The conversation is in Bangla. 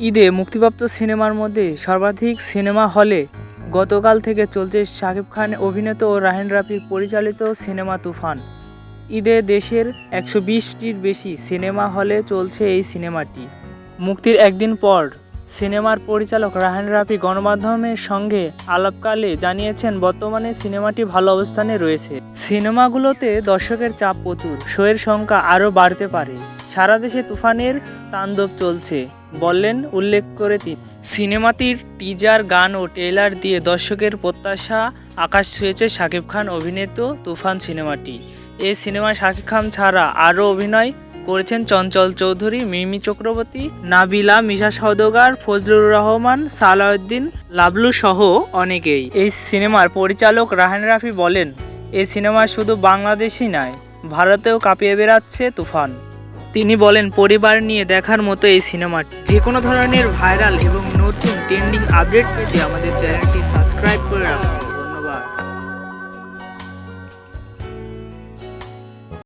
ঈদে মুক্তিপ্রাপ্ত সিনেমার মধ্যে সর্বাধিক সিনেমা হলে গতকাল থেকে চলছে শাকিব খান অভিনীত ও রায়হান রাফির পরিচালিত সিনেমা তুফান। ঈদে দেশের 120টির বেশি সিনেমা হলে চলছে এই সিনেমাটি। মুক্তির একদিন পর সিনেমার পরিচালক রায়হান রাফি গণমাধ্যমের সঙ্গে আলাপকালে জানিয়েছেন বর্তমানে সিনেমাটি ভালো অবস্থানে রয়েছে। সিনেমাগুলোতে দর্শকের চাপ প্রচুর, শোয়ের সংখ্যা আরও বাড়তে পারে। সারা দেশে তুফানের তাণ্ডব চলছে বললেন উল্লেখ করে তিনি। সিনেমাটির টিজার গান ও ট্রেলার দিয়ে দর্শকের প্রত্যাশা আকাশ ছুঁয়েছে শাকিব খান অভিনীত তুফান সিনেমাটি। এই সিনেমায় শাকিব খান ছাড়া আরও অভিনয় করেছেন চঞ্চল চৌধুরী, মিমি চক্রবর্তী, নাবিলা, মিশা সওদাগর, ফজলুর রহমান, সালাউদ্দিন লাবলু সহ অনেকেই। এই সিনেমার পরিচালক রায়হান রাফি বলেন, এই সিনেমা শুধু বাংলাদেশই নয়, ভারতেও কাঁপিয়ে বেড়াচ্ছে তুফান। তিনি বলেন, পরিবার নিয়ে দেখার মতো এই সিনেমাটি। যে কোনো ধরনের ভাইরাল এবং নতুন ট্রেন্ডিং আপডেট পেতে আমাদের চ্যানেলটি সাবস্ক্রাইব